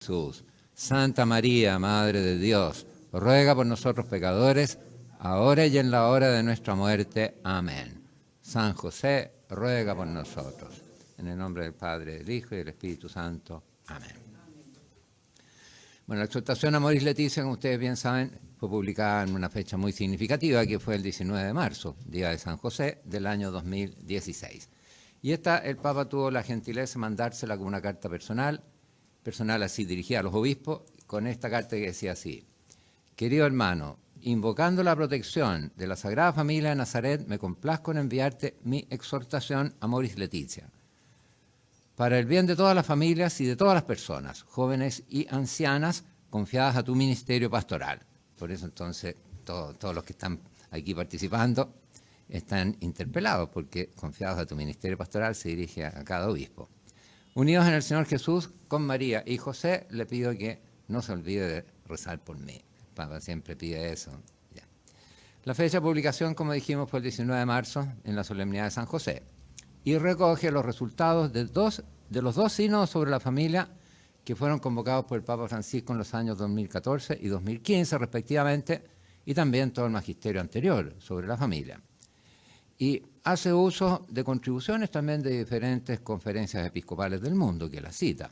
Jesús. Santa María, Madre de Dios, ruega por nosotros pecadores, ahora y en la hora de nuestra muerte. Amén. San José, ruega por nosotros. En el nombre del Padre, del Hijo y del Espíritu Santo. Amén. Bueno, la exhortación Amoris Laetitia, como ustedes bien saben, fue publicada en una fecha muy significativa, que fue el 19 de marzo, Día de San José, del año 2016. Y esta, el Papa tuvo la gentileza de mandársela como una carta personal así dirigida a los obispos, con esta carta que decía así: querido hermano, invocando la protección de la Sagrada Familia de Nazaret, me complazco en enviarte mi exhortación Amoris Laetitia, para el bien de todas las familias y de todas las personas, jóvenes y ancianas, confiadas a tu ministerio pastoral. Por eso entonces todos los que están aquí participando están interpelados, porque confiados a tu ministerio pastoral se dirige a cada obispo. Unidos en el Señor Jesús, con María y José, le pido que no se olvide de rezar por mí. El Papa siempre pide eso. Ya. La fecha de publicación, como dijimos, fue el 19 de marzo, en la solemnidad de San José, y recoge los resultados de los dos sínodos sobre la familia que fueron convocados por el Papa Francisco en los años 2014 y 2015, respectivamente, y también todo el magisterio anterior sobre la familia. Y hace uso de contribuciones también de diferentes conferencias episcopales del mundo, que la cita.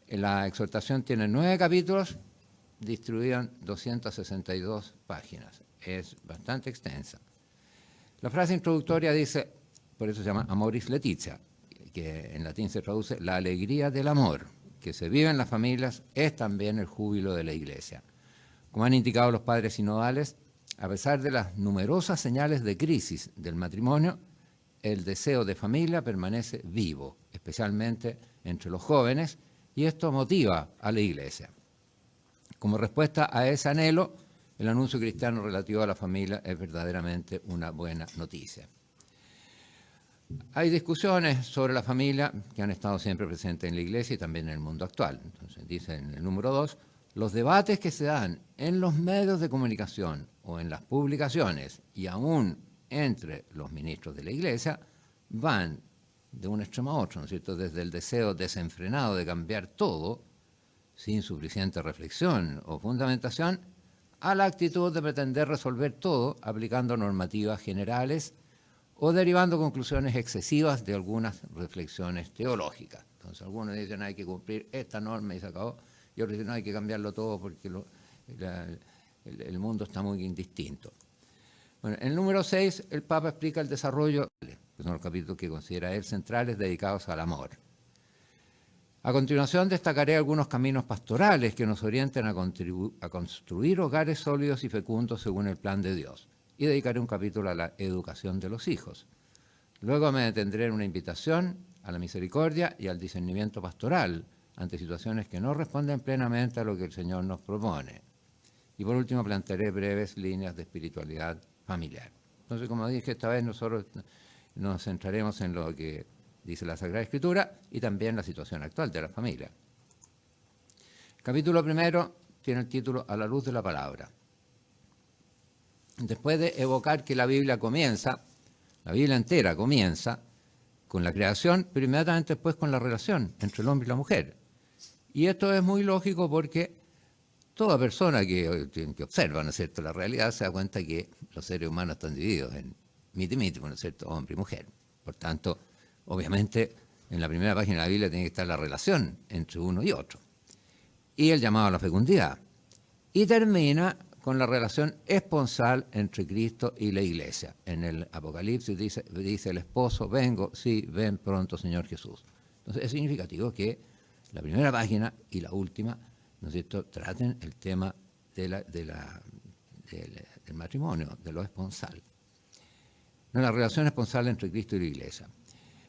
La exhortación tiene 9 capítulos, distribuidos en 262 páginas. Es bastante extensa. La frase introductoria dice, por eso se llama Amoris Laetitia, que en latín se traduce la alegría del amor, que se vive en las familias, es también el júbilo de la Iglesia. Como han indicado los padres sinodales, a pesar de las numerosas señales de crisis del matrimonio, el deseo de familia permanece vivo, especialmente entre los jóvenes, y esto motiva a la Iglesia. Como respuesta a ese anhelo, el anuncio cristiano relativo a la familia es verdaderamente una buena noticia. Hay discusiones sobre la familia que han estado siempre presentes en la Iglesia y también en el mundo actual. Entonces, dice en el número 2, los debates que se dan en los medios de comunicación o en las publicaciones y aún entre los ministros de la Iglesia van de un extremo a otro, ¿no es cierto? Desde el deseo desenfrenado de cambiar todo sin suficiente reflexión o fundamentación, a la actitud de pretender resolver todo aplicando normativas generales o derivando conclusiones excesivas de algunas reflexiones teológicas. Entonces algunos dicen hay que cumplir esta norma y se acabó, y otros dicen no, hay que cambiarlo todo porque el mundo está muy indistinto. Bueno, en el número 6 el Papa explica el desarrollo, que son los capítulos que considera él centrales dedicados al amor. A continuación destacaré algunos caminos pastorales que nos orienten a construir hogares sólidos y fecundos según el plan de Dios, y dedicaré un capítulo a la educación de los hijos. Luego me detendré en una invitación a la misericordia y al discernimiento pastoral ante situaciones que no responden plenamente a lo que el Señor nos propone. Y por último plantearé breves líneas de espiritualidad familiar. Entonces, como dije, esta vez nosotros nos centraremos en lo que dice la Sagrada Escritura y también la situación actual de la familia. El capítulo primero tiene el título A la luz de la palabra. Después de evocar que la Biblia entera comienza con la creación, pero inmediatamente después con la relación entre el hombre y la mujer. Y esto es muy lógico porque toda persona que observa, ¿no es cierto?, la realidad se da cuenta que los seres humanos están divididos en mito y mito, ¿no es cierto?, hombre y mujer. Por tanto, obviamente, en la primera página de la Biblia tiene que estar la relación entre uno y otro. Y el llamado a la fecundidad. Y termina con la relación esponsal entre Cristo y la Iglesia. En el Apocalipsis dice el esposo, vengo, sí, ven pronto, Señor Jesús. Entonces es significativo que la primera página y la última, ¿no es cierto?, traten el tema del matrimonio, de lo esponsal. No, la relación esponsal entre Cristo y la Iglesia.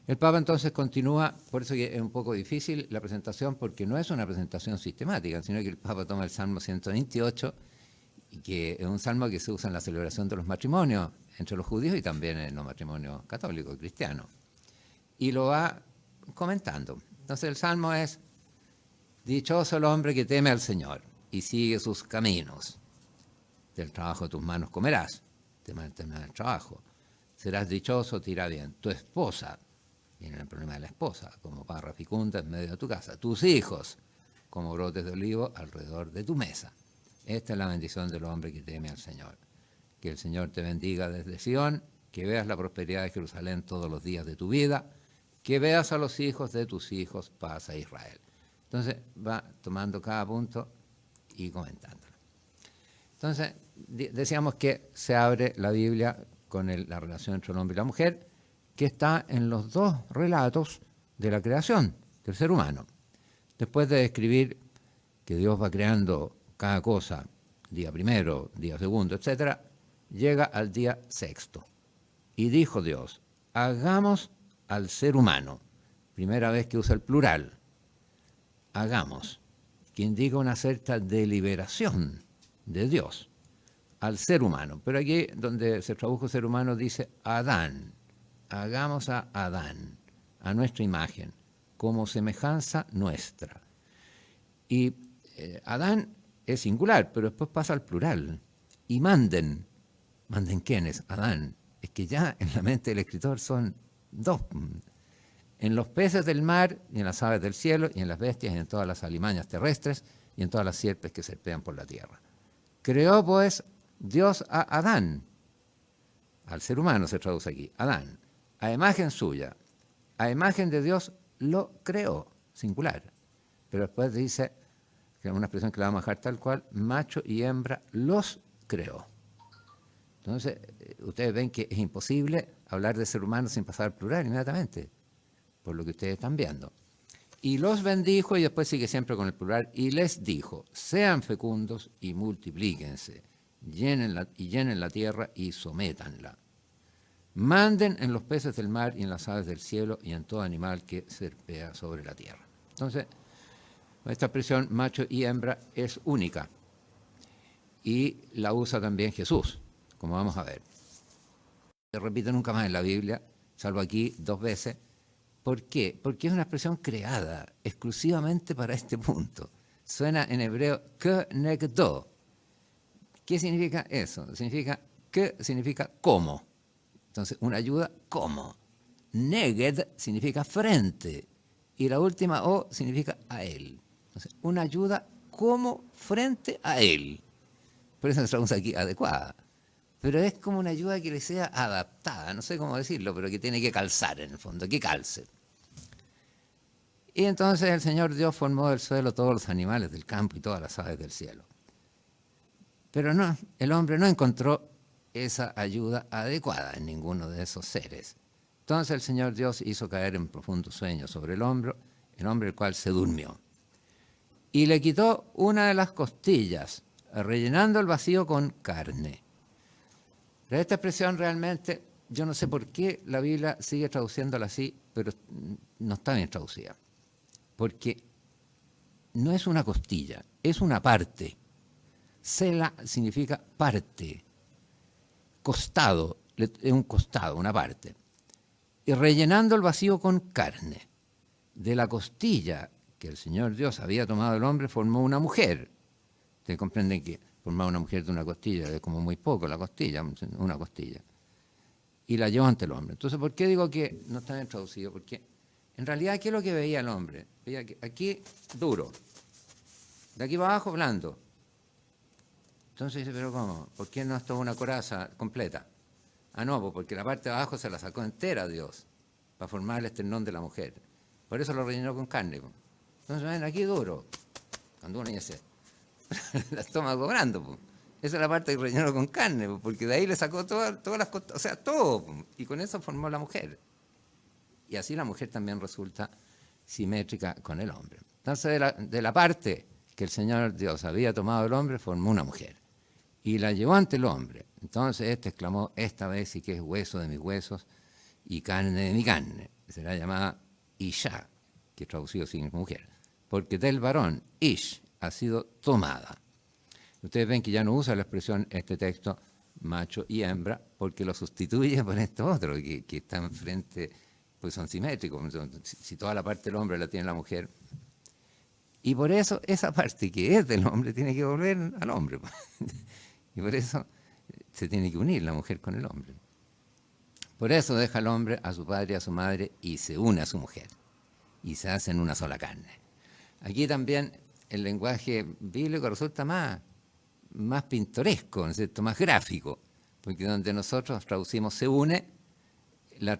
El Papa entonces continúa, por eso que es un poco difícil la presentación, porque no es una presentación sistemática, sino que el Papa toma el Salmo 128, que es un salmo que se usa en la celebración de los matrimonios entre los judíos y también en los matrimonios católicos y cristianos. Y lo va comentando. Entonces el salmo es: dichoso el hombre que teme al Señor y sigue sus caminos. Del trabajo de tus manos comerás, tema del trabajo. Serás dichoso, te irá bien. Tu esposa, viene el problema de la esposa, como parra fecunda en medio de tu casa. Tus hijos como brotes de olivo alrededor de tu mesa. Esta es la bendición del hombre que teme al Señor. Que el Señor te bendiga desde Sion, que veas la prosperidad de Jerusalén todos los días de tu vida, que veas a los hijos de tus hijos, paz a Israel. Entonces va tomando cada punto y comentándolo. Entonces decíamos que se abre la Biblia con la relación entre el hombre y la mujer, que está en los dos relatos de la creación del ser humano. Después de describir que Dios va creando cada cosa, día primero, día segundo, etc., llega al día sexto. Y dijo Dios, hagamos al ser humano. Primera vez que usa el plural. Hagamos, que indica una cierta deliberación de Dios al ser humano. Pero aquí, donde se tradujo ser humano, dice Adán. Hagamos a Adán, a nuestra imagen, como semejanza nuestra. Y Adán es singular, pero después pasa al plural. Y manden. ¿Manden quiénes? Adán. Es que ya en la mente del escritor son dos. En los peces del mar, y en las aves del cielo, y en las bestias, y en todas las alimañas terrestres, y en todas las sierpes que serpean por la tierra. Creó, pues, Dios a Adán. Al ser humano se traduce aquí. Adán. A imagen suya. A imagen de Dios lo creó. Singular. Pero después dice, que es una expresión que la vamos a dejar tal cual, macho y hembra los creó. Entonces, ustedes ven que es imposible hablar de ser humano sin pasar al plural inmediatamente, por lo que ustedes están viendo. Y los bendijo, y después sigue siempre con el plural, y les dijo, sean fecundos y multiplíquense, llenen la tierra y sométanla. Manden en los peces del mar y en las aves del cielo y en todo animal que serpea sobre la tierra. Entonces, esta expresión macho y hembra es única, y la usa también Jesús, como vamos a ver. Se repite nunca más en la Biblia, salvo aquí 2 veces. ¿Por qué? Porque es una expresión creada exclusivamente para este punto. Suena en hebreo kenegdo. ¿Qué significa eso? Significa que significa como. Entonces, una ayuda como. Neged significa frente. Y la última O significa a él. Entonces, una ayuda como frente a él. Por eso se traduce aquí adecuada. Pero es como una ayuda que le sea adaptada, no sé cómo decirlo, pero que tiene que calzar en el fondo, que calce. Y entonces el Señor Dios formó del suelo todos los animales del campo y todas las aves del cielo. Pero no, el hombre no encontró esa ayuda adecuada en ninguno de esos seres. Entonces el Señor Dios hizo caer en profundo sueño sobre el hombre el cual se durmió. Y le quitó una de las costillas, rellenando el vacío con carne. Pero esta expresión realmente, yo no sé por qué la Biblia sigue traduciéndola así, pero no está bien traducida. Porque no es una costilla, es una parte. Sela significa parte. Costado, es un costado, una parte. Y rellenando el vacío con carne. De la costilla que el Señor Dios había tomado del hombre, formó una mujer. Ustedes comprenden que formar una mujer de una costilla es como muy poco, la costilla, una costilla. Y la llevó ante el hombre. Entonces, ¿por qué digo que no está bien traducido? Porque en realidad, ¿qué es lo que veía el hombre? Veía que aquí duro, de aquí para abajo blando. Entonces dice, ¿pero cómo? ¿Por qué no es toda una coraza completa? Ah, no, porque la parte de abajo se la sacó entera Dios para formar el esternón de la mujer. Por eso lo rellenó con carne. Entonces, ven, aquí duro. Cuando uno dice, la estómago blando, pues. Esa es la parte que rellenó con carne, pues, porque de ahí le sacó todas las costas, o sea, todo, pues, y con eso formó la mujer. Y así la mujer también resulta simétrica con el hombre. Entonces, de la parte que el Señor Dios había tomado del hombre, formó una mujer. Y la llevó ante el hombre. Entonces este exclamó, esta vez sí que es hueso de mis huesos y carne de mi carne. Será llamada Isha, que traducido significa mujer. Porque del varón, Ish, ha sido tomada. Ustedes ven que ya no usa la expresión, este texto, macho y hembra, porque lo sustituye por esto otro, que está enfrente, pues son simétricos. Si toda la parte del hombre la tiene la mujer. Y por eso esa parte que es del hombre tiene que volver al hombre. Y por eso se tiene que unir la mujer con el hombre. Por eso deja el hombre a su padre y a su madre y se une a su mujer. Y se hacen una sola carne. Aquí también el lenguaje bíblico resulta más pintoresco, ¿no es cierto?, más gráfico, porque donde nosotros traducimos se une, el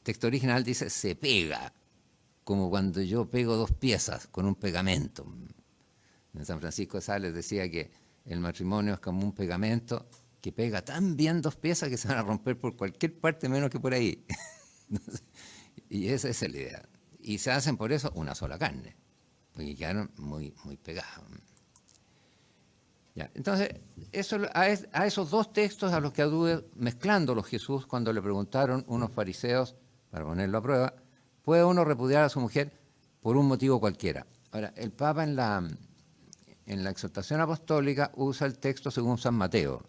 texto original dice se pega, como cuando yo pego dos piezas con un pegamento. En San Francisco de Sales decía que el matrimonio es como un pegamento que pega tan bien dos piezas que se van a romper por cualquier parte menos que por ahí. Y esa es la idea. Y se hacen por eso una sola carne, porque quedaron muy, muy pegados. Ya, entonces, a esos dos textos a los que alude mezclándolos Jesús cuando le preguntaron unos fariseos, para ponerlo a prueba, ¿puede uno repudiar a su mujer por un motivo cualquiera? Ahora, el Papa en la exhortación apostólica usa el texto según San Mateo,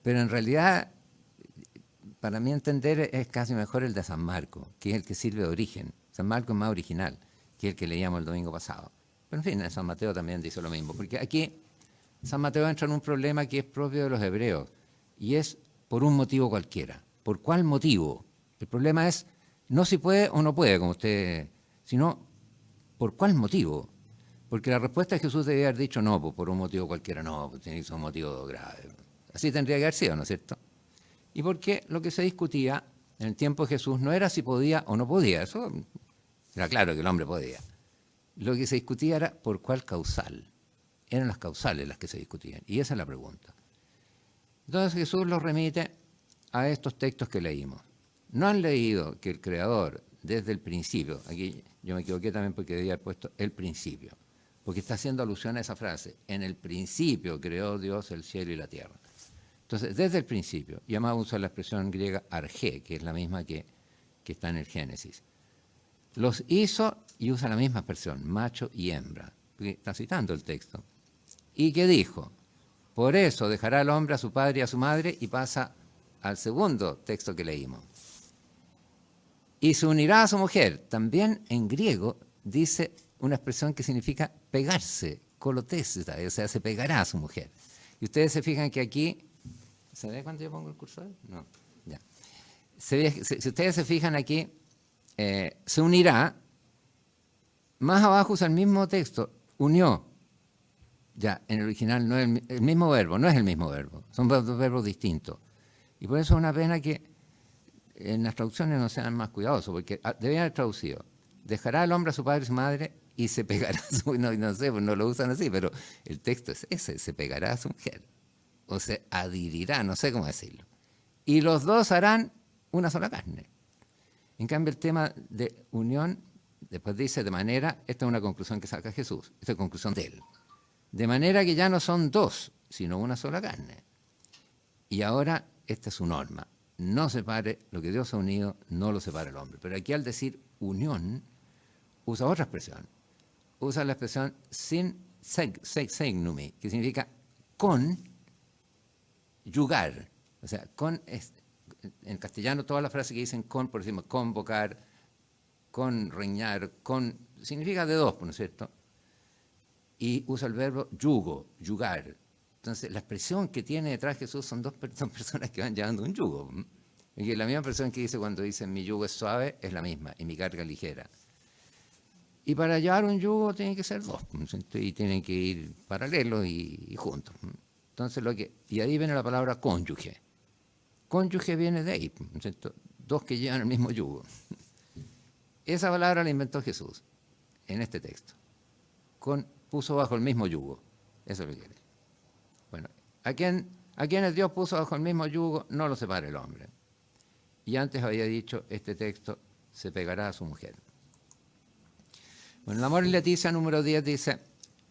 pero en realidad, para mí entender, es casi mejor el de San Marco, que es el que sirve de origen. San Marco es más original que el que leíamos el domingo pasado. Pero en fin, en San Mateo también dice lo mismo, porque aquí San Mateo entra en un problema que es propio de los hebreos, y es por un motivo cualquiera. ¿Por cuál motivo? El problema es no si puede o no puede, como usted, sino ¿por cuál motivo? Porque la respuesta de Jesús debía haber dicho no, pues por un motivo cualquiera, no, pues tiene que ser un motivo grave. Así tendría que haber sido, ¿no es cierto? Y porque lo que se discutía en el tiempo de Jesús no era si podía o no podía, eso era claro que el hombre podía. Lo que se discutía era por cuál causal. Eran las causales las que se discutían, y esa es la pregunta. Entonces Jesús los remite a estos textos que leímos. No han leído que el Creador, desde el principio, aquí yo me equivoqué también porque debía haber puesto el principio, porque está haciendo alusión a esa frase, en el principio creó Dios el cielo y la tierra. Entonces, desde el principio, y además usa la expresión griega argé, que es la misma que está en el Génesis. Los hizo y usa la misma expresión, macho y hembra, porque está citando el texto. ¿Y qué dijo? Por eso dejará el hombre a su padre y a su madre, y pasa al segundo texto que leímos. Y se unirá a su mujer. También en griego dice una expresión que significa pegarse, kolotesita, o sea, se pegará a su mujer. Y ustedes se fijan que aquí, ¿se ve cuando yo pongo el cursor? No, ya. Si ustedes se fijan aquí, se unirá, más abajo usa el mismo texto, unió. Ya, en el original no es el mismo verbo, no es el mismo verbo, son dos verbos distintos. Y por eso es una pena que en las traducciones no sean más cuidadosos, porque debían haber traducido, dejará el hombre a su padre y su madre y se pegará a su mujer. No sé, pues no lo usan así, pero el texto es ese, se pegará a su mujer, o se adhirirá, no sé cómo decirlo. Y los dos harán una sola carne. En cambio, el tema de unión, después dice de manera, esta es una conclusión que saca Jesús, esta es conclusión de él. De manera que ya no son dos, sino una sola carne. Y ahora esta es su norma. No separe lo que Dios ha unido, no lo separa el hombre. Pero aquí al decir unión, usa otra expresión. Usa la expresión sin seignumi, que significa con yugar. O sea, con, en castellano todas las frases que dicen con, por ejemplo, convocar, con reñar, con, significa de dos, ¿no es cierto? Y usa el verbo yugo, yugar. Entonces, la expresión que tiene detrás Jesús son personas que van llevando un yugo. Y la misma expresión que dice cuando dice mi yugo es suave es la misma, y mi carga ligera. Y para llevar un yugo tienen que ser dos, y tienen que ir paralelos y juntos. Entonces, y ahí viene la palabra cónyuge. Cónyuge viene de ahí, ¿cierto? Dos que llevan el mismo yugo. Esa palabra la inventó Jesús en este texto. Puso bajo el mismo yugo. Eso es lo que quiere. Bueno, a quienes Dios puso bajo el mismo yugo, no lo separa el hombre. Y antes había dicho, este texto se pegará a su mujer. Bueno, el Amor y Leticia número 10 dice,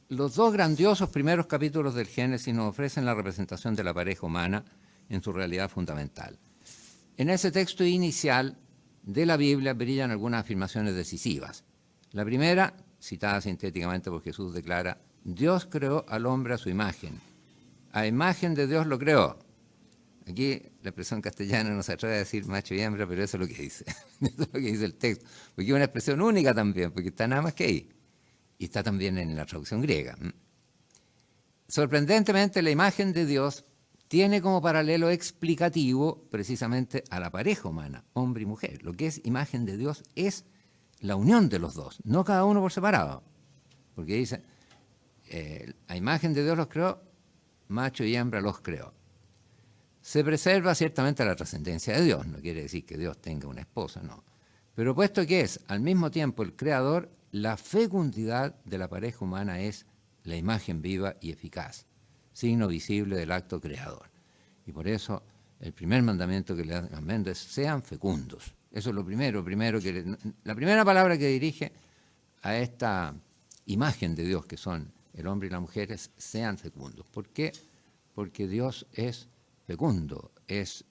los dos grandiosos primeros capítulos del Génesis nos ofrecen la representación de la pareja humana en su realidad fundamental. En ese texto inicial de la Biblia brillan algunas afirmaciones decisivas. La primera, citada sintéticamente por Jesús, declara, Dios creó al hombre a su imagen. A imagen de Dios lo creó. Aquí la expresión castellana no se atreve a decir macho y hembra, pero eso es lo que dice. Eso es lo que dice el texto. Porque es una expresión única también, porque está nada más que ahí. Y está también en la traducción griega. Sorprendentemente, la imagen de Dios tiene como paralelo explicativo precisamente a la pareja humana, hombre y mujer. Lo que es imagen de Dios es la unión de los dos, no cada uno por separado. Porque dice, a imagen de Dios los creó, macho y hembra los creó. Se preserva ciertamente la trascendencia de Dios, no quiere decir que Dios tenga una esposa, no. Pero puesto que es al mismo tiempo el creador, la fecundidad de la pareja humana es la imagen viva y eficaz, signo visible del acto creador. Y por eso el primer mandamiento que le da Amén es sean fecundos. Eso es lo primero la primera palabra que dirige a esta imagen de Dios que son el hombre y la mujer es sean fecundos. ¿Por qué? Porque Dios es fecundo, es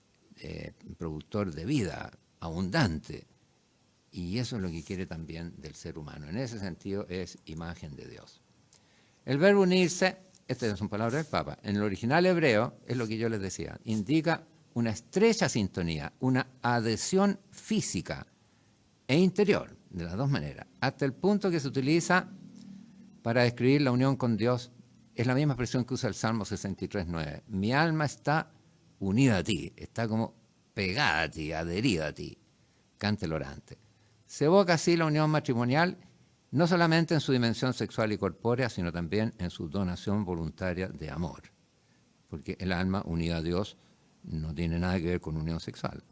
productor de vida, abundante. Y eso es lo que quiere también del ser humano. En ese sentido es imagen de Dios. El verbo unirse, estas son palabras del Papa, en el original hebreo, es lo que yo les decía, indica una estrecha sintonía, una adhesión física e interior, de las dos maneras, hasta el punto que se utiliza para describir la unión con Dios. Es la misma expresión que usa el Salmo 63:9. Mi alma está unida a ti, está como pegada a ti, adherida a ti. Canta el orante. Se evoca así la unión matrimonial, no solamente en su dimensión sexual y corpórea, sino también en su donación voluntaria de amor. Porque el alma unida a Dios no tiene nada que ver con unión sexual.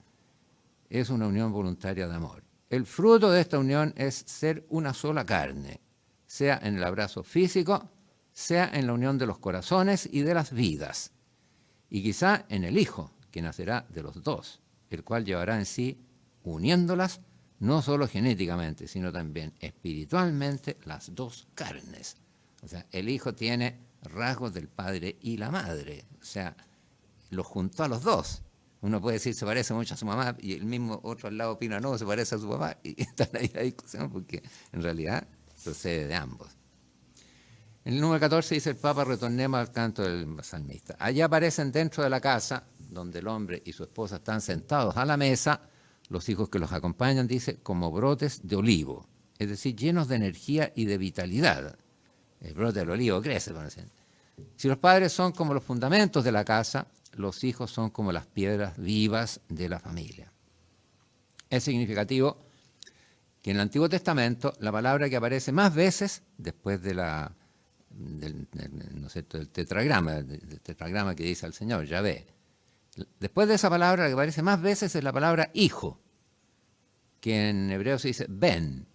Es una unión voluntaria de amor. El fruto de esta unión es ser una sola carne, sea en el abrazo físico, sea en la unión de los corazones y de las vidas. Y quizá en el Hijo, que nacerá de los dos, el cual llevará en sí, uniéndolas, no solo genéticamente, sino también espiritualmente, las dos carnes. O sea, el Hijo tiene rasgos del Padre y la Madre. O sea, los juntó a los dos. Uno puede decir se parece mucho a su mamá y el mismo otro al lado opina no, se parece a su papá. Y está ahí la discusión porque en realidad procede de ambos. En el número 14 dice el Papa, retornemos al canto del salmista. Allá aparecen dentro de la casa, donde el hombre y su esposa están sentados a la mesa, los hijos que los acompañan, dice, como brotes de olivo, es decir, llenos de energía y de vitalidad. El brote del olivo crece, por ejemplo. Si los padres son como los fundamentos de la casa, los hijos son como las piedras vivas de la familia. Es significativo que en el Antiguo Testamento la palabra que aparece más veces, después de del tetragrama que dice el Señor, Yahvé, después de esa palabra la que aparece más veces es la palabra hijo, que en hebreo se dice ben,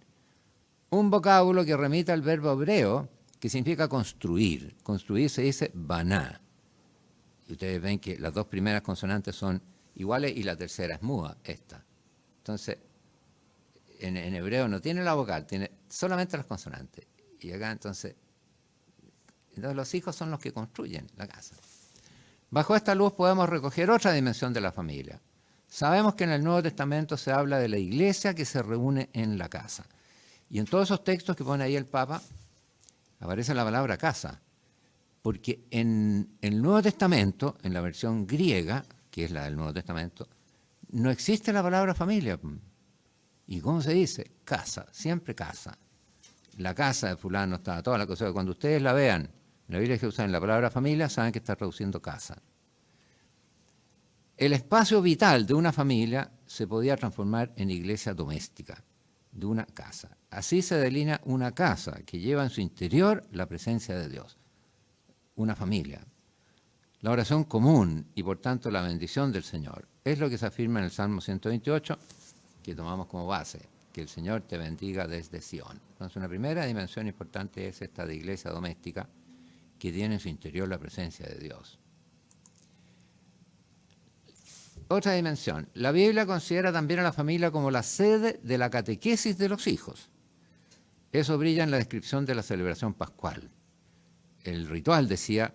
un vocábulo que remite al verbo hebreo que significa construir. Construir se dice baná. Y ustedes ven que las dos primeras consonantes son iguales y la tercera es muda, esta. Entonces, en hebreo no tiene la vocal, tiene solamente las consonantes. Y acá entonces los hijos son los que construyen la casa. Bajo esta luz podemos recoger otra dimensión de la familia. Sabemos que en el Nuevo Testamento se habla de la iglesia que se reúne en la casa. Y en todos esos textos que pone ahí el Papa, aparece la palabra casa. Porque en el Nuevo Testamento, en la versión griega, que es la del Nuevo Testamento, no existe la palabra familia. ¿Y cómo se dice? Casa, siempre casa. La casa de fulano está, toda la cosa. Cuando ustedes la vean, en la Biblia que usan la palabra familia, saben que está traduciendo casa. El espacio vital de una familia se podía transformar en iglesia doméstica, de una casa. Así se delinea una casa que lleva en su interior la presencia de Dios. Una familia. La oración común y por tanto la bendición del Señor es lo que se afirma en el Salmo 128, que tomamos como base, que el Señor te bendiga desde Sion. Entonces una primera dimensión importante es esta de iglesia doméstica que tiene en su interior la presencia de Dios. Otra dimensión. La Biblia considera también a la familia como la sede de la catequesis de los hijos. Eso brilla en la descripción de la celebración pascual. El ritual decía,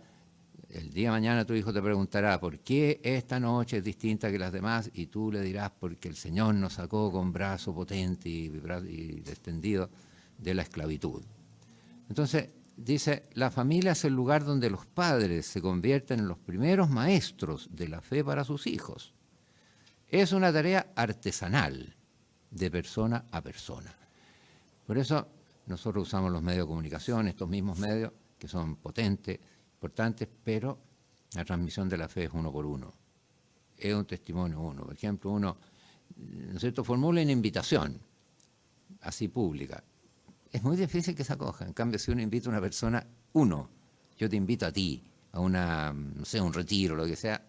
el día de mañana tu hijo te preguntará por qué esta noche es distinta que las demás y tú le dirás porque el Señor nos sacó con brazo potente y extendido de la esclavitud. Entonces, dice, la familia es el lugar donde los padres se convierten en los primeros maestros de la fe para sus hijos. Es una tarea artesanal, de persona a persona. Por eso nosotros usamos los medios de comunicación, estos mismos medios, que son potentes, importantes, pero la transmisión de la fe es uno por uno. Es un testimonio uno. Por ejemplo, uno, ¿no es cierto?, formula una invitación. así pública, es muy difícil que se acoja. En cambio, si uno invita a una persona, yo te invito a ti, a no sé, un retiro, lo que sea,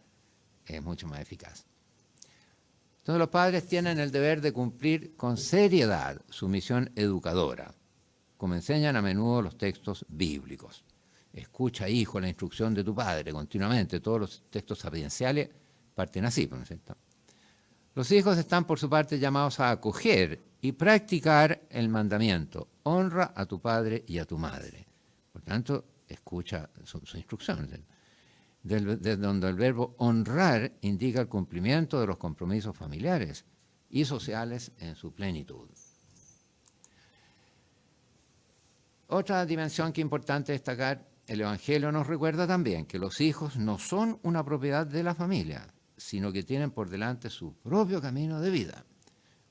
es mucho más eficaz. Entonces los padres tienen el deber de cumplir con seriedad su misión educadora, como enseñan a menudo los textos bíblicos. Escucha, hijo, la instrucción de tu padre continuamente. Todos los textos sapienciales parten así, ¿no es cierto? Los hijos están, por su parte, llamados a acoger y practicar el mandamiento. Honra a tu padre y a tu madre. Por tanto, escucha su instrucción. Desde donde el verbo honrar indica el cumplimiento de los compromisos familiares y sociales en su plenitud. Otra dimensión que es importante destacar, el Evangelio nos recuerda también que los hijos no son una propiedad de la familia, sino que tienen por delante su propio camino de vida.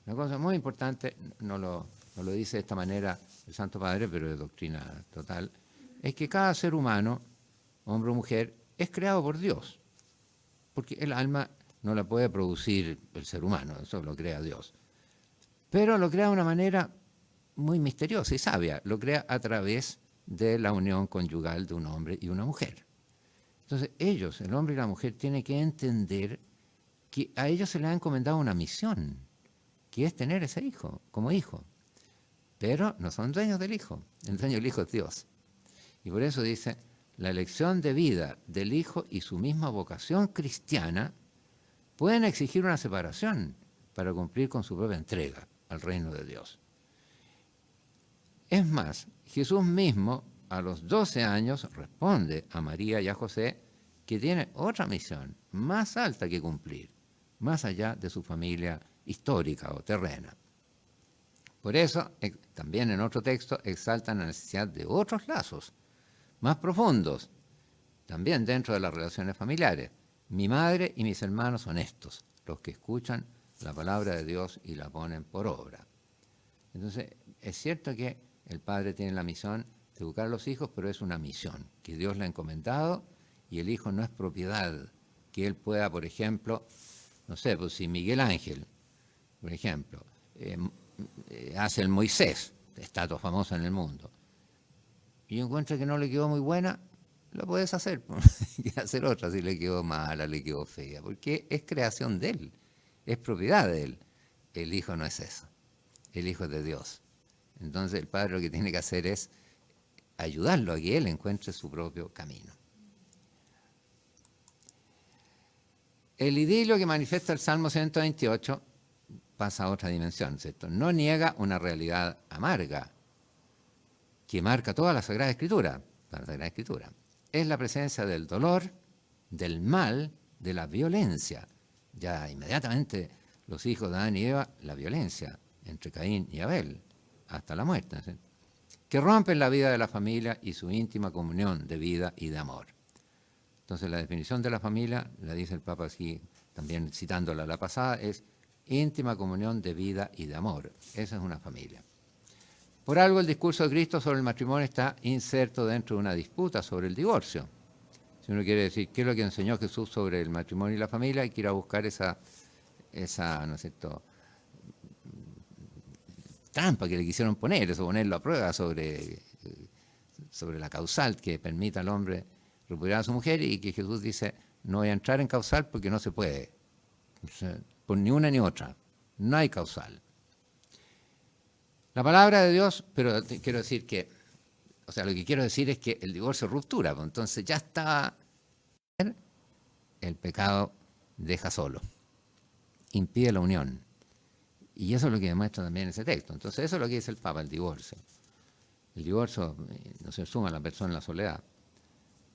Una cosa muy importante, no lo dice de esta manera el Santo Padre, pero es doctrina total, es que cada ser humano, hombre o mujer, es creado por Dios, porque el alma no la puede producir el ser humano, eso lo crea Dios. Pero lo crea de una manera muy misteriosa y sabia, lo crea a través de la unión conyugal de un hombre y una mujer. Entonces ellos, el hombre y la mujer, tienen que entender que a ellos se les ha encomendado una misión, que es tener ese hijo como hijo. Pero no son dueños del hijo, el dueño del hijo es Dios. Y por eso dice, la elección de vida del hijo y su misma vocación cristiana pueden exigir una separación para cumplir con su propia entrega al reino de Dios. Es más, Jesús mismo a los 12 años responde a María y a José que tiene otra misión más alta que cumplir, más allá de su familia histórica o terrena. Por eso, también en otro texto exaltan la necesidad de otros lazos más profundos, también dentro de las relaciones familiares. Mi madre y mis hermanos son estos, los que escuchan la palabra de Dios y la ponen por obra. Entonces, es cierto que el padre tiene la misión de educar a los hijos, pero es una misión que Dios le ha encomendado y el hijo no es propiedad, que él pueda, por ejemplo, no sé, pues si Miguel Ángel, por ejemplo, hace el Moisés, estatua famosa en el mundo, y encuentra que no le quedó muy buena, lo puedes hacer, hay que hacer otra si le quedó mala, le quedó fea, porque es creación de él, es propiedad de él. El hijo no es eso, el hijo es de Dios. Entonces el padre lo que tiene que hacer es ayudarlo a que él encuentre su propio camino. El idilio que manifiesta el Salmo 128 pasa a otra dimensión, ¿cierto? No niega una realidad amarga que marca toda la Sagrada Escritura. Es la presencia del dolor, del mal, de la violencia. Ya inmediatamente los hijos de Adán y Eva, la violencia entre Caín y Abel, hasta la muerte, ¿sí? Que rompen la vida de la familia y su íntima comunión de vida y de amor. Entonces la definición de la familia, la dice el Papa aquí, también citándola la pasada, es íntima comunión de vida y de amor. Esa es una familia. Por algo el discurso de Cristo sobre el matrimonio está inserto dentro de una disputa sobre el divorcio. Si uno quiere decir qué es lo que enseñó Jesús sobre el matrimonio y la familia, hay que ir a buscar esa ¿no es cierto?, trampa que le quisieron poner, eso ponerlo a prueba sobre la causal que permita al hombre repudiar a su mujer, y que Jesús dice, no voy a entrar en causal porque no se puede, o sea, por ni una ni otra, no hay causal. La palabra de Dios, pero quiero decir que, o sea, lo que quiero decir es que el divorcio es ruptura, pues entonces ya está, el pecado deja solo, impide la unión. Y eso es lo que demuestra también ese texto. Entonces eso es lo que dice el Papa, el divorcio. El divorcio no se suma a la persona en la soledad.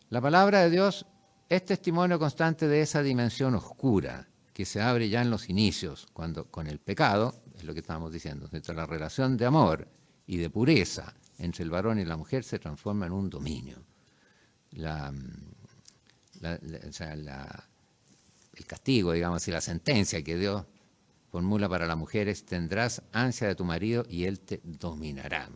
La palabra de Dios es testimonio constante de esa dimensión oscura que se abre ya en los inicios, cuando con el pecado, es lo que estábamos diciendo, entre la relación de amor y de pureza entre el varón y la mujer se transforma en un dominio. El castigo, digamos, y la sentencia que Dios formula para las mujeres, tendrás ansia de tu marido y él te dominará.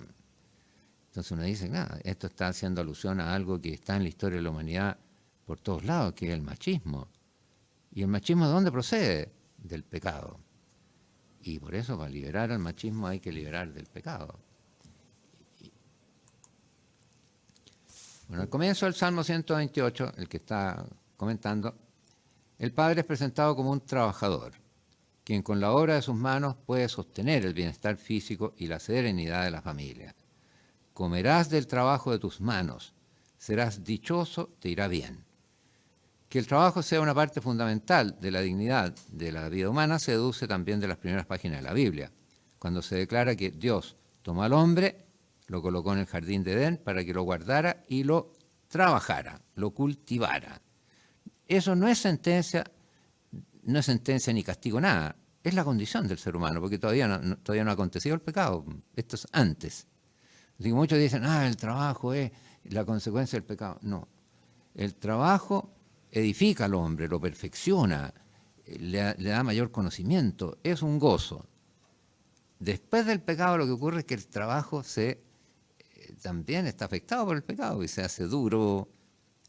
Entonces uno dice, nada, esto está haciendo alusión a algo que está en la historia de la humanidad por todos lados, que es el machismo. ¿Y el machismo de dónde procede? Del pecado. Y por eso, para liberar al machismo hay que liberar del pecado. Bueno, al comienzo del Salmo 128, el que está comentando, el padre es presentado como un trabajador, quien con la obra de sus manos puede sostener el bienestar físico y la serenidad de la familia. Comerás del trabajo de tus manos, serás dichoso, te irá bien. Que el trabajo sea una parte fundamental de la dignidad de la vida humana se deduce también de las primeras páginas de la Biblia, cuando se declara que Dios tomó al hombre, lo colocó en el jardín de Edén para que lo guardara y lo trabajara, lo cultivara. Eso no es sentencia ni castigo, nada. Es la condición del ser humano, porque todavía no ha acontecido el pecado. Esto es antes. Así que muchos dicen, el trabajo es la consecuencia del pecado. No. El trabajo edifica al hombre, lo perfecciona, le da mayor conocimiento. Es un gozo. Después del pecado lo que ocurre es que el trabajo también está afectado por el pecado y se hace duro,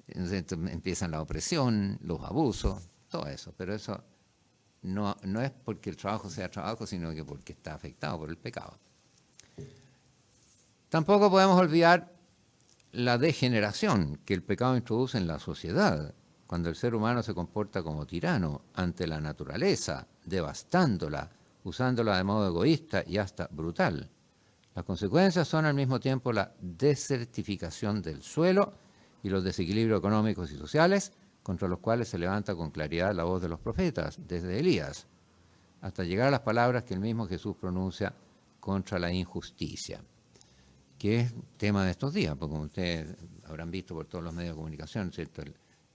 empiezan la opresión, los abusos, todo eso. Pero eso no es porque el trabajo sea trabajo, sino que porque está afectado por el pecado. Tampoco podemos olvidar la degeneración que el pecado introduce en la sociedad, cuando el ser humano se comporta como tirano ante la naturaleza, devastándola, usándola de modo egoísta y hasta brutal. Las consecuencias son al mismo tiempo la desertificación del suelo y los desequilibrios económicos y sociales, contra los cuales se levanta con claridad la voz de los profetas, desde Elías, hasta llegar a las palabras que el mismo Jesús pronuncia contra la injusticia, que es tema de estos días, porque como ustedes habrán visto por todos los medios de comunicación, ¿cierto?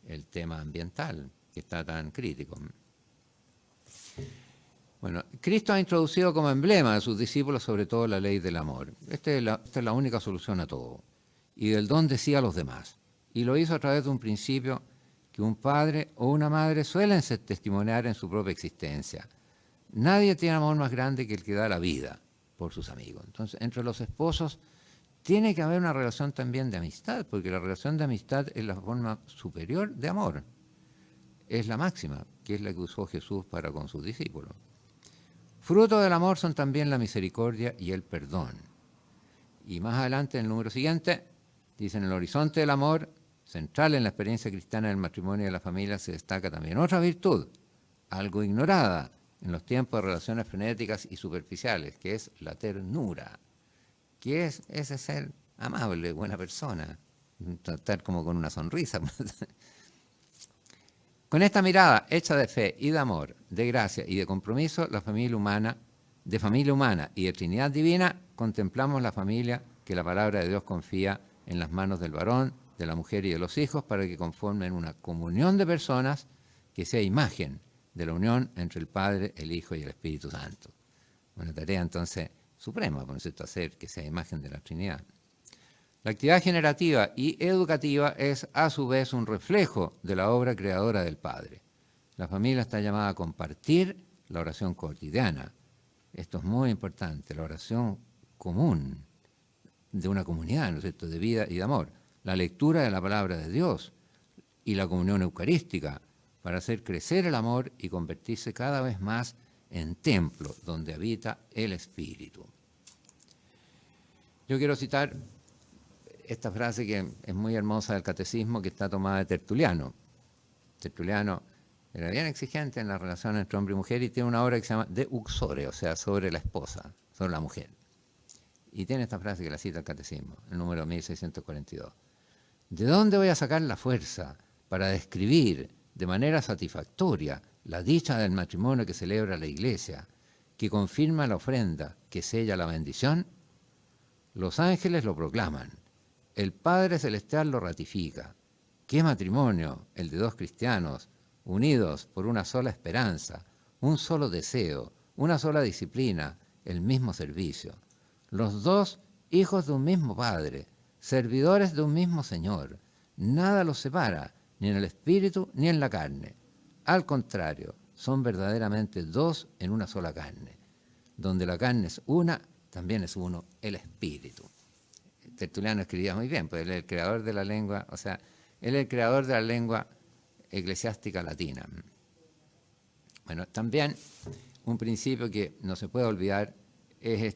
El tema ambiental, que está tan crítico. Bueno, Cristo ha introducido como emblema de sus discípulos sobre todo la ley del amor. Esta es la única solución a todo. Y del don de sí a los demás. Y lo hizo a través de un principio que un padre o una madre suelen testimoniar en su propia existencia. Nadie tiene amor más grande que el que da la vida por sus amigos. Entonces, entre los esposos tiene que haber una relación también de amistad, porque la relación de amistad es la forma superior de amor. Es la máxima, que es la que usó Jesús para con sus discípulos. Fruto del amor son también la misericordia y el perdón. Y más adelante, en el número siguiente, dice: en el horizonte del amor, central en la experiencia cristiana del matrimonio y de la familia, se destaca también otra virtud, algo ignorada en los tiempos de relaciones frenéticas y superficiales, que es la ternura, que es ese ser amable, buena persona, tratar como con una sonrisa. Con esta mirada hecha de fe y de amor, de gracia y de compromiso, de familia humana y de Trinidad Divina, contemplamos la familia que la palabra de Dios confía en las manos del varón, de la mujer y de los hijos, para que conformen una comunión de personas que sea imagen de la unión entre el Padre, el Hijo y el Espíritu Santo. Una tarea entonces suprema, por cierto, hacer que sea imagen de la Trinidad. La actividad generativa y educativa es a su vez un reflejo de la obra creadora del Padre. La familia está llamada a compartir la oración cotidiana. Esto es muy importante, la oración común de una comunidad, ¿no es cierto?, de vida y de amor. La lectura de la palabra de Dios y la comunión eucarística para hacer crecer el amor y convertirse cada vez más en templo donde habita el Espíritu. Yo quiero citar esta frase que es muy hermosa del Catecismo, que está tomada de Tertuliano. Tertuliano era bien exigente en la relación entre hombre y mujer y tiene una obra que se llama De Uxore, o sea, sobre la esposa, sobre la mujer. Y tiene esta frase que la cita el Catecismo, el número 1642. ¿De dónde voy a sacar la fuerza para describir de manera satisfactoria la dicha del matrimonio que celebra la Iglesia, que confirma la ofrenda, que sella la bendición? Los ángeles lo proclaman. El Padre Celestial lo ratifica. ¿Qué matrimonio el de dos cristianos unidos por una sola esperanza, un solo deseo, una sola disciplina, el mismo servicio? Los dos hijos de un mismo Padre, servidores de un mismo Señor. Nada los separa, ni en el espíritu ni en la carne. Al contrario, son verdaderamente dos en una sola carne. Donde la carne es una, también es uno el espíritu. Tertuliano escribía muy bien, pues él es el creador de la lengua, o sea, él es el creador de la lengua eclesiástica latina. Bueno, también un principio que no se puede olvidar es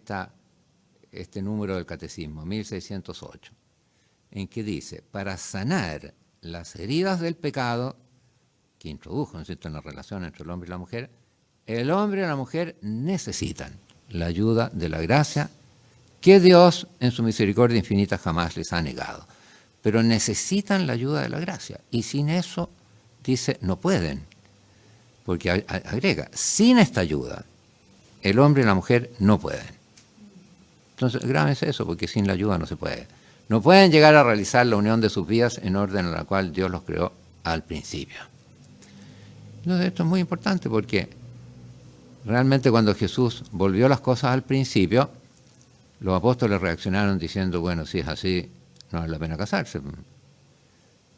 este número del Catecismo, 1608, en que dice, para sanar las heridas del pecado, que introdujo, ¿no es cierto?, en la relación entre el hombre y la mujer, el hombre y la mujer necesitan la ayuda de la gracia que Dios, en su misericordia infinita, jamás les ha negado. Pero necesitan la ayuda de la gracia. Y sin eso, dice, no pueden. Porque agrega, sin esta ayuda, el hombre y la mujer no pueden. Entonces, grábense eso, porque sin la ayuda no se puede. No pueden llegar a realizar la unión de sus vidas en orden a la cual Dios los creó al principio. Entonces, esto es muy importante porque realmente cuando Jesús volvió las cosas al principio, los apóstoles reaccionaron diciendo, bueno, si es así, no vale la pena casarse.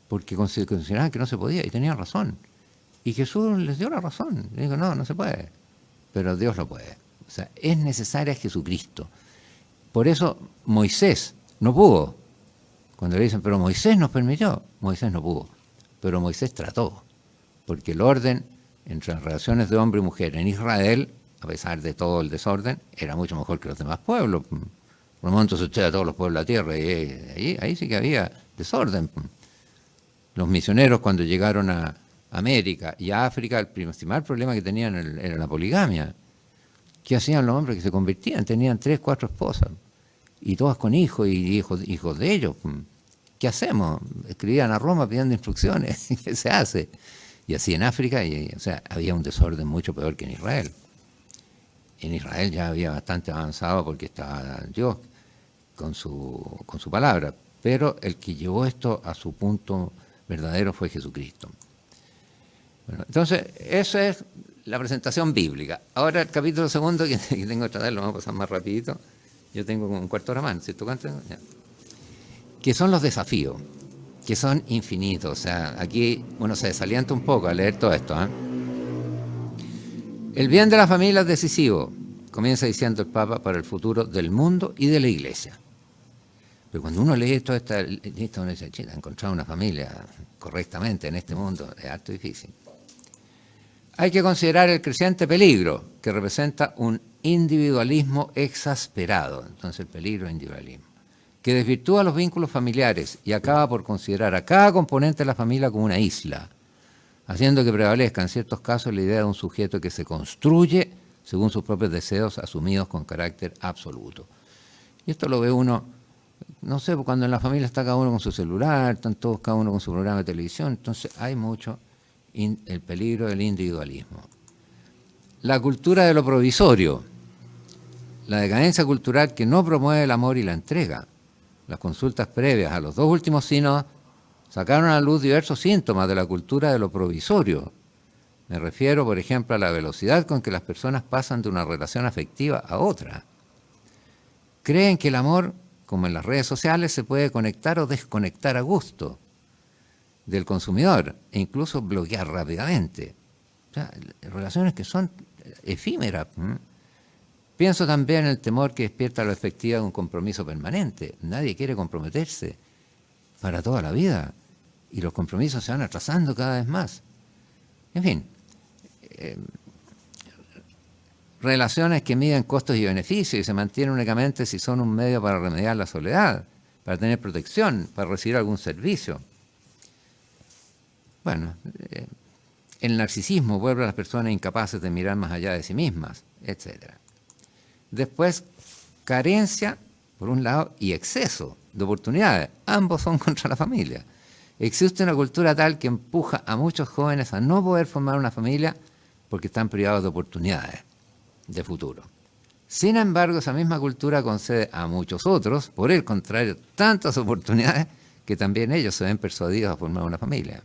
Porque consideraban que no se podía y tenían razón. Y Jesús les dio la razón. Le dijo, no, no se puede. Pero Dios lo puede. O sea, es necesaria Jesucristo. Por eso Moisés no pudo. Cuando le dicen, pero Moisés nos permitió. Moisés no pudo. Pero Moisés trató. Porque el orden entre las relaciones de hombre y mujer en Israel, a pesar de todo el desorden, era mucho mejor que los demás pueblos. Por el momento se echa a todos los pueblos de la tierra y ahí sí que había desorden. Los misioneros cuando llegaron a América y a África, el principal problema que tenían era la poligamia. ¿Qué hacían los hombres que se convertían? Tenían 3, 4 esposas y todas con hijos y hijos de ellos. ¿Qué hacemos? Escribían a Roma pidiendo instrucciones. ¿Qué se hace? Y así en África, o sea, había un desorden mucho peor que en Israel. En Israel ya había bastante avanzado porque estaba Dios con su palabra, pero el que llevó esto a su punto verdadero fue Jesucristo. Bueno, entonces, esa es la presentación bíblica. Ahora el capítulo segundo, que tengo que tratar, lo vamos a pasar más rapidito. Yo tengo como un cuarto de hora más, ¿cierto? Que son los desafíos, que son infinitos. O sea, aquí uno se desalienta un poco al leer todo esto. El bien de la familia es decisivo, comienza diciendo el Papa, para el futuro del mundo y de la Iglesia. Pero cuando uno lee toda esta lista, uno dice, encontrar una familia correctamente en este mundo es harto difícil. Hay que considerar el creciente peligro que representa un individualismo exasperado. Entonces el peligro es individualismo, que desvirtúa los vínculos familiares y acaba por considerar a cada componente de la familia como una isla, haciendo que prevalezca en ciertos casos la idea de un sujeto que se construye según sus propios deseos asumidos con carácter absoluto. Y esto lo ve uno, no sé, cuando en la familia está cada uno con su celular, están todos cada uno con su programa de televisión, entonces hay mucho el peligro del individualismo. La cultura de lo provisorio, la decadencia cultural que no promueve el amor y la entrega. Las consultas previas a los 2 últimos sínodos sacaron a la luz diversos síntomas de la cultura de lo provisorio. Me refiero, por ejemplo, a la velocidad con que las personas pasan de una relación afectiva a otra. Creen que el amor, como en las redes sociales, se puede conectar o desconectar a gusto del consumidor e incluso bloquear rápidamente. O sea, relaciones que son efímeras. Pienso también en el temor que despierta la efectividad de un compromiso permanente. Nadie quiere comprometerse para toda la vida y los compromisos se van atrasando cada vez más. En fin, relaciones que miden costos y beneficios y se mantienen únicamente si son un medio para remediar la soledad, para tener protección, para recibir algún servicio. Bueno, el narcisismo vuelve a las personas incapaces de mirar más allá de sí mismas, etc. Después, carencia, por un lado, y exceso de oportunidades. Ambos son contra la familia. Existe una cultura tal que empuja a muchos jóvenes a no poder formar una familia porque están privados de oportunidades de futuro. Sin embargo, esa misma cultura concede a muchos otros, por el contrario, tantas oportunidades que también ellos se ven persuadidos a formar una familia.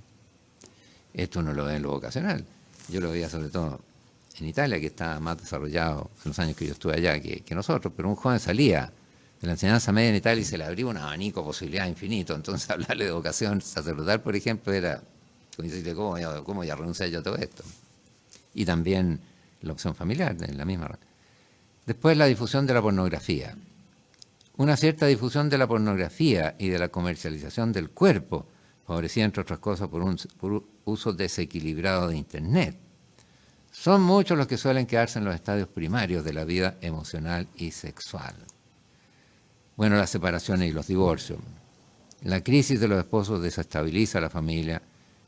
Esto uno lo ve en lo vocacional. Yo lo veía sobre todo en Italia, que está más desarrollado en los años que yo estuve allá que nosotros, pero un joven salía de la enseñanza media en Italia y se le abría un abanico de posibilidades infinito. Entonces hablarle de vocación sacerdotal, por ejemplo, era como decirle, ¿cómo ya renunciar yo a todo esto? Y también la opción familiar, en la misma. Después la difusión de la pornografía. Una cierta difusión de la pornografía y de la comercialización del cuerpo, favorecida entre otras cosas por un uso desequilibrado de Internet. Son muchos los que suelen quedarse en los estadios primarios de la vida emocional y sexual. Bueno, las separaciones y los divorcios. La crisis de los esposos desestabiliza a la familia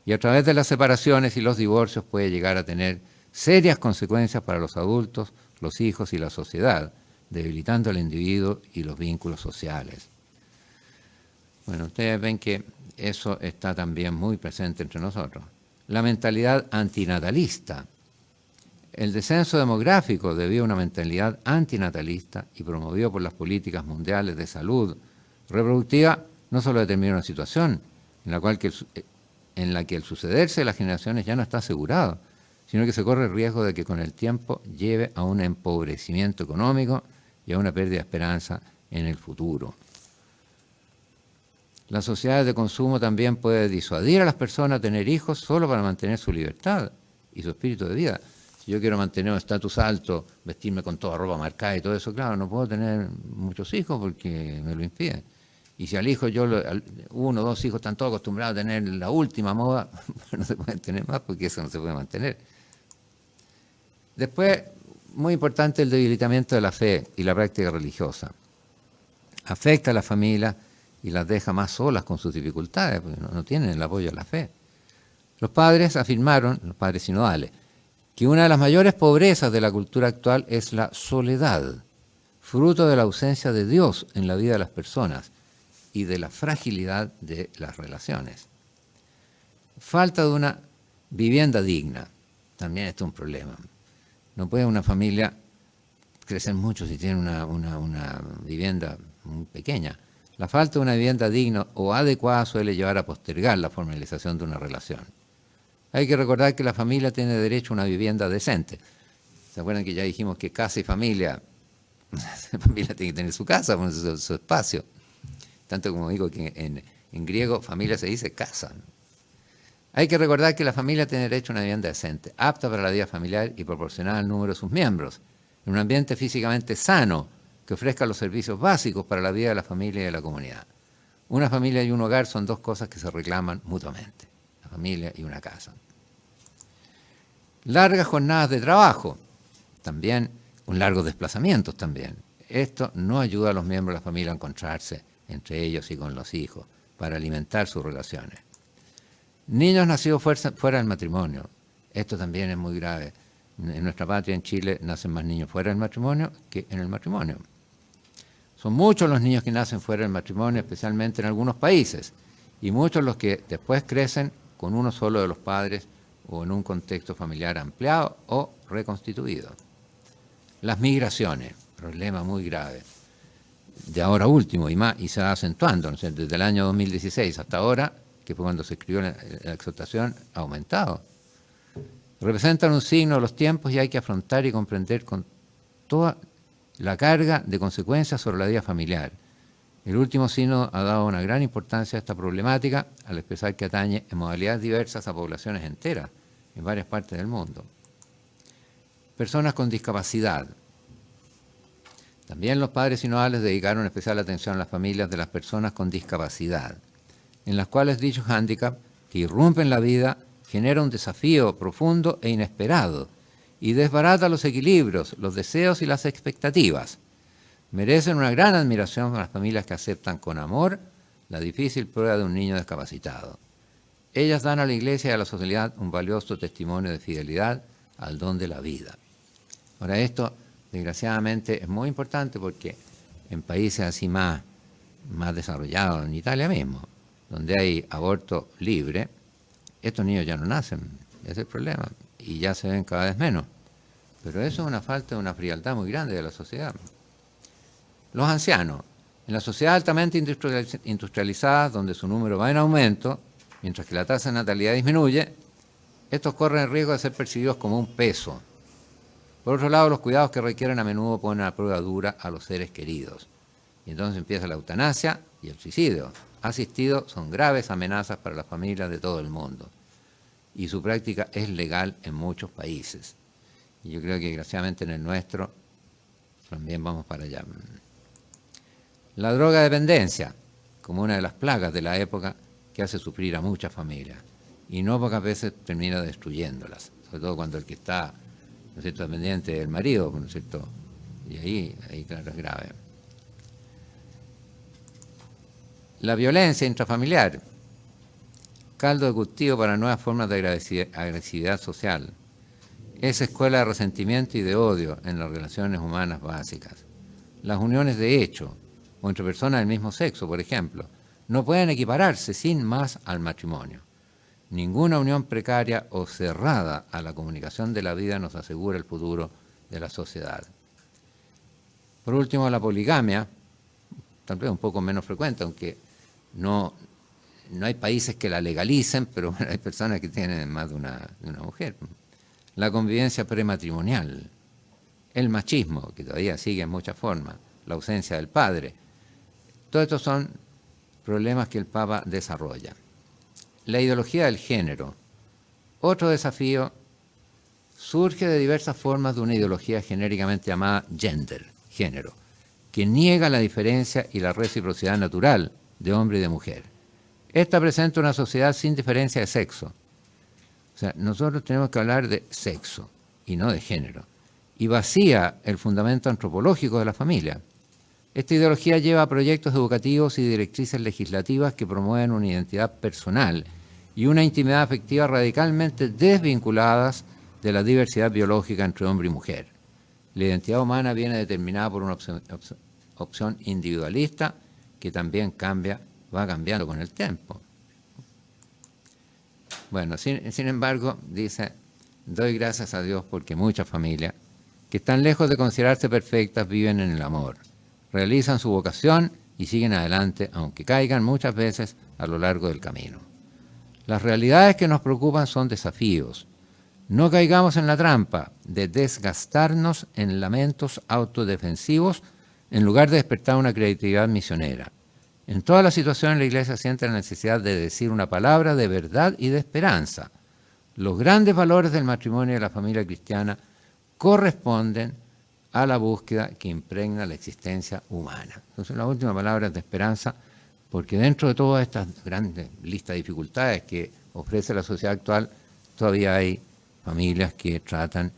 y a través de las separaciones y los divorcios puede llegar a tener serias consecuencias para los adultos, los hijos y la sociedad, debilitando al individuo y los vínculos sociales. Bueno, ustedes ven que eso está también muy presente entre nosotros. La mentalidad antinatalista. El descenso demográfico debido a una mentalidad antinatalista y promovido por las políticas mundiales de salud reproductiva no solo determina una situación en la que el sucederse de las generaciones ya no está asegurado, sino que se corre el riesgo de que con el tiempo lleve a un empobrecimiento económico y a una pérdida de esperanza en el futuro. Las sociedades de consumo también pueden disuadir a las personas a tener hijos solo para mantener su libertad y su espíritu de vida. Si yo quiero mantener un estatus alto, vestirme con toda ropa marcada y todo eso, claro, no puedo tener muchos hijos porque me lo impiden. Y si al hijo uno o dos hijos están todos acostumbrados a tener la última moda, no se pueden tener más porque eso no se puede mantener. Después, muy importante el debilitamiento de la fe y la práctica religiosa. Afecta a la familia y las deja más solas con sus dificultades, porque no tienen el apoyo de la fe. Los padres afirmaron, los padres sinodales, que una de las mayores pobrezas de la cultura actual es la soledad, fruto de la ausencia de Dios en la vida de las personas y de la fragilidad de las relaciones. Falta de una vivienda digna, también esto es un problema. No puede una familia crecer mucho si tiene una vivienda muy pequeña. La falta de una vivienda digna o adecuada suele llevar a postergar la formalización de una relación. Hay que recordar que la familia tiene derecho a una vivienda decente. ¿Se acuerdan que ya dijimos que casa y familia, la familia tiene que tener su casa, su espacio? Tanto como digo que en griego familia se dice casa. Hay que recordar que la familia tiene derecho a una vivienda decente, apta para la vida familiar y proporcionada al número de sus miembros, en un ambiente físicamente sano que ofrezca los servicios básicos para la vida de la familia y de la comunidad. Una familia y un hogar son dos cosas que se reclaman mutuamente, la familia y una casa. Largas jornadas de trabajo, también con largos desplazamientos también. Esto no ayuda a los miembros de la familia a encontrarse entre ellos y con los hijos para alimentar sus relaciones. Niños nacidos fuera del matrimonio. Esto también es muy grave. En nuestra patria, en Chile, nacen más niños fuera del matrimonio que en el matrimonio. Son muchos los niños que nacen fuera del matrimonio, especialmente en algunos países, y muchos los que después crecen con uno solo de los padres o en un contexto familiar ampliado o reconstituido. Las migraciones, problema muy grave. De ahora último y se va acentuando, ¿no? Desde el año 2016 hasta ahora, que fue cuando se escribió la exhortación, ha aumentado. Representan un signo de los tiempos y hay que afrontar y comprender con toda la carga de consecuencias sobre la vida familiar. El último signo ha dado una gran importancia a esta problemática al expresar que atañe en modalidades diversas a poblaciones enteras en varias partes del mundo. Personas con discapacidad. También los padres sinodales dedicaron especial atención a las familias de las personas con discapacidad, en las cuales dichos hándicaps que irrumpen la vida genera un desafío profundo e inesperado y desbarata los equilibrios, los deseos y las expectativas. Merecen una gran admiración a las familias que aceptan con amor la difícil prueba de un niño discapacitado. Ellas dan a la Iglesia y a la sociedad un valioso testimonio de fidelidad al don de la vida. Ahora esto, desgraciadamente, es muy importante porque en países así más desarrollados, en Italia mismo, donde hay aborto libre, estos niños ya no nacen, ese es el problema, y ya se ven cada vez menos. Pero eso es una falta de una frialdad muy grande de la sociedad. Los ancianos, en la sociedad altamente industrializada, donde su número va en aumento, mientras que la tasa de natalidad disminuye, estos corren el riesgo de ser percibidos como un peso. Por otro lado, los cuidados que requieren a menudo ponen a prueba dura a los seres queridos. Y entonces empieza la eutanasia y el suicidio asistido son graves amenazas para las familias de todo el mundo. Y su práctica es legal en muchos países. Y yo creo que desgraciadamente en el nuestro también vamos para allá. La drogadependencia, como una de las plagas de la época que hace sufrir a muchas familias. Y no pocas veces termina destruyéndolas, sobre todo cuando el que está ¿no es cierto?, dependiente del marido, ¿no es cierto? Y ahí claro, es grave. La violencia intrafamiliar, caldo de cultivo para nuevas formas de agresividad social. Es escuela de resentimiento y de odio en las relaciones humanas básicas. Las uniones de hecho, o entre personas del mismo sexo, por ejemplo, no pueden equipararse sin más al matrimonio. Ninguna unión precaria o cerrada a la comunicación de la vida nos asegura el futuro de la sociedad. Por último, la poligamia, tal vez un poco menos frecuente, aunque no hay países que la legalicen, pero bueno, hay personas que tienen más de una mujer. La convivencia prematrimonial, el machismo, que todavía sigue en muchas formas, la ausencia del padre. Todos estos son problemas que el Papa desarrolla. La ideología del género. Otro desafío surge de diversas formas de una ideología genéricamente llamada gender, género, que niega la diferencia y la reciprocidad natural de hombre y de mujer. Esta presenta una sociedad sin diferencia de sexo. O sea, nosotros tenemos que hablar de sexo y no de género. Y vacía el fundamento antropológico de la familia. Esta ideología lleva a proyectos educativos y directrices legislativas que promueven una identidad personal y una intimidad afectiva radicalmente desvinculadas de la diversidad biológica entre hombre y mujer. La identidad humana viene determinada por una opción individualista que también va cambiando con el tiempo. Bueno, sin embargo, dice, doy gracias a Dios porque muchas familias que están lejos de considerarse perfectas viven en el amor, realizan su vocación y siguen adelante, aunque caigan muchas veces a lo largo del camino. Las realidades que nos preocupan son desafíos. No caigamos en la trampa de desgastarnos en lamentos autodefensivos en lugar de despertar una creatividad misionera. En todas las situaciones la Iglesia siente la necesidad de decir una palabra de verdad y de esperanza. Los grandes valores del matrimonio y de la familia cristiana corresponden a la búsqueda que impregna la existencia humana. Entonces la última palabra es de esperanza, porque dentro de todas estas grandes listas de dificultades que ofrece la sociedad actual, todavía hay familias que tratan,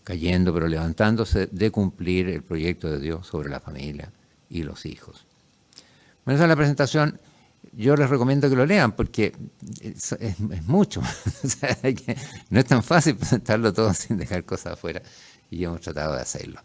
cayendo pero levantándose, de cumplir el proyecto de Dios sobre la familia y los hijos. Bueno, esa es la presentación. Yo les recomiendo que lo lean porque es mucho. O sea, no es tan fácil presentarlo todo sin dejar cosas afuera y hemos tratado de hacerlo.